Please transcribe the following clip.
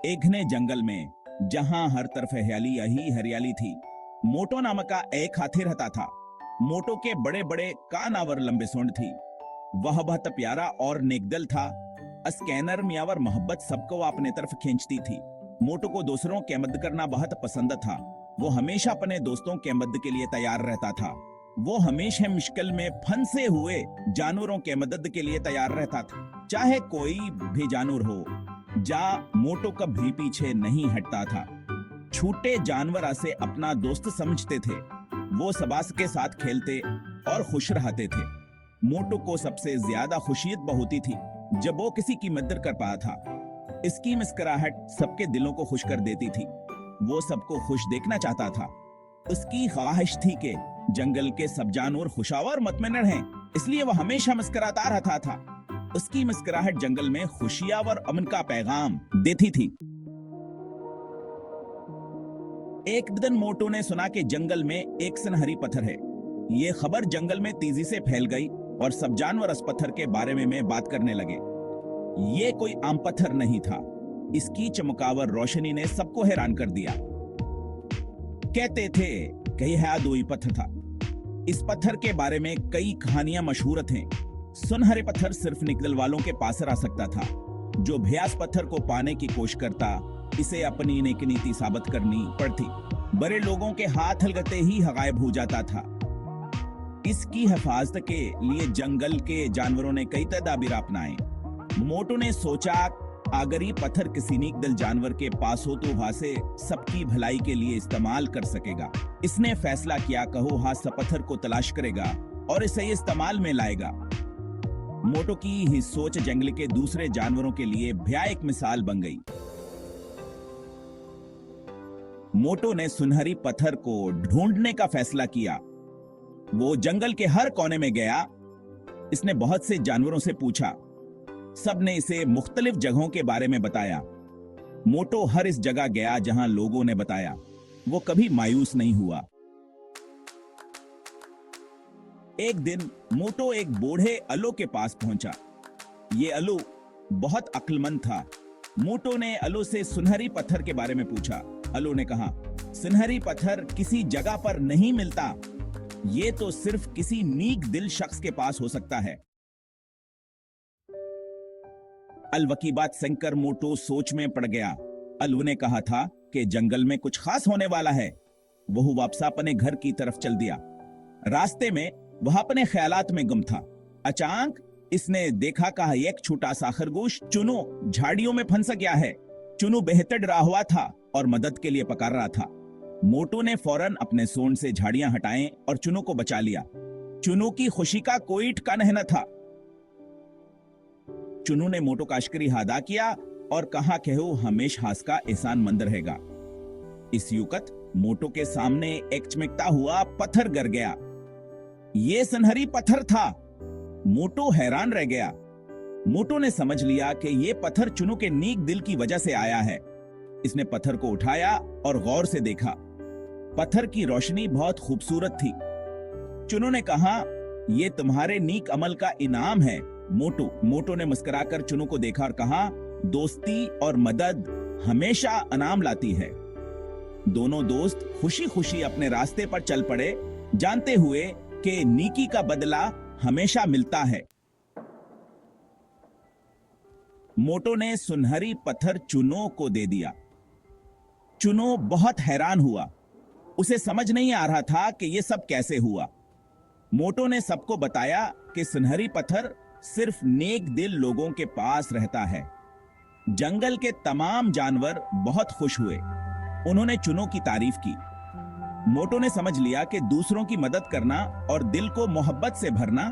एक घने जंगल में, जहां हर तरफ हरियाली ही हरियाली थी, मोटो नामक का एक हाथी रहता था। मोटो के बड़े बड़े कान और लंबे सूंड थी। वह बहुत प्यारा और नेकदिल था। स्कैनर मियावर मोहब्बत सबको अपने तरफ खींचती थी। मोटो को दूसरों की मदद करना बहुत पसंद था। वो हमेशा अपने दोस्तों की मदद के लिए तैयार रहता था। वो हमेशा मुश्किल में फंसे हुए जानवरों के मदद के लिए तैयार रहता था, चाहे कोई भी जानवर हो। मोटो कभी पीछे नहीं हटता था। छोटे जानवर से अपना दोस्त समझते थे। वो सबास के साथ खेलते और खुश रहते थे। मोटो को सबसे ज्यादा खुशियत होती थी जब वो किसी की मदद कर पाया था। इसकी मुस्कुराहट सबके दिलों को खुश कर देती थी। वो सबको खुश देखना चाहता था। उसकी ख्वाहिश थी कि जंगल के सब जानवर खुशहाल मुतमईन रहें, इसलिए वह हमेशा मुस्कुराता रहता था। उसकी मुस्कुराहट जंगल में खुशियां और अमन का पैगाम देती थी। एक दिन मोटो ने सुना कि जंगल में एक सुनहरी पत्थर है। ये खबर जंगल में तेजी से फैल गई और सब जानवर इस पत्थर के बारे में बात करने लगे। ये कोई आम पत्थर नहीं था। इसकी चमकावर रोशनी ने सबको हैरान कर दिया। कहते थे कि यह जादुई पत्थर था। इस पत्थर के बारे में कई कहानियां मशहूर थे। सुनहरे पत्थर सिर्फ निकल वालों के पास रह सकता था। जो भयास पत्थर को पाने की कोशिश करता, इसे अपनी नेक नीति साबित करनी पड़ती। बड़े लोगों के हाथ लगते ही गायब हो जाता था। इसकी हिफाजत के लिए जंगल के जानवरों ने कई तदाबीर अपनाए। मोटो ने सोचा, अगर ये पत्थर किसी नेक जानवर के पास हो तो वहां से सबकी भलाई के लिए इस्तेमाल कर सकेगा। इसने फैसला किया कहो हाँ सब पत्थर को तलाश करेगा और इसे इस्तेमाल में लाएगा। मोटो की ही सोच जंगल के दूसरे जानवरों के लिए भया एक मिसाल बन गई। मोटो ने सुनहरी पत्थर को ढूंढने का फैसला किया। वो जंगल के हर कोने में गया। इसने बहुत से जानवरों से पूछा। सब ने इसे मुख्तलिफ जगहों के बारे में बताया। मोटो हर इस जगह गया जहां लोगों ने बताया। वो कभी मायूस नहीं हुआ। एक दिन मोटो एक बूढ़े अलो के पास पहुंचा। ये अलो बहुत अक्लमंद था। मोटो ने अलो से सुनहरी पत्थर के बारे में पूछा। अलो ने कहा, सुनहरी पत्थर किसी जगह पर नहीं मिलता। ये तो सिर्फ किसी नेक दिल शख्स के पास हो सकता है। अलव की बात सुनकर मोटो सोच में पड़ गया। अलव ने कहा था कि जंगल में कुछ खास होने वाला है। वह वापस अपने घर की तरफ चल दिया। रास्ते में वह अपने ख्यालात में गुम था। अचानक इसने देखा कि एक छोटा सा खरगोश चुनू झाड़ियों में फंस गया है। चुनू बेहतर डरा हुआ था और मदद के लिए पुकार रहा था। मोटो ने फौरन अपने सूंड से झाड़ियां हटाएं और चुनू को बचा लिया। चुनू की खुशी का कोई ठिकाना न था। चुनू ने मोटो का शुक्रिया अदा किया और कहा कि वो हमेशा हास का एहसान मंद रहेगा। इस युकत मोटो के सामने एक चमकता हुआ पत्थर गिर गया। ये सुनहरी पत्थर था। मोटो हैरान रह गया। मोटो ने समझ लिया कि यह पत्थर चुनू के नेक दिल की वजह से आया है। इसने पत्थर को उठाया और गौर से देखा। पत्थर की रोशनी बहुत खूबसूरत थी। चुनू ने कहा, यह तुम्हारे नेक अमल का इनाम है। मोटो ने मुस्कुराकर चुनू को देखा और कहा, दोस्ती और मदद हमेशा इनाम लाती है। दोनों दोस्त खुशी खुशी अपने रास्ते पर चल पड़े, जानते हुए कि नेकी का बदला हमेशा मिलता है। मोटो ने सुनहरी पत्थर चुनू को दे दिया। चुनू बहुत हैरान हुआ। उसे समझ नहीं आ रहा था कि यह सब कैसे हुआ। मोटो ने सबको बताया कि सुनहरी पत्थर सिर्फ नेक दिल लोगों के पास रहता है। जंगल के तमाम जानवर बहुत खुश हुए। उन्होंने चुनू की तारीफ की। मोटो ने समझ लिया कि दूसरों की मदद करना और दिल को मोहब्बत से भरना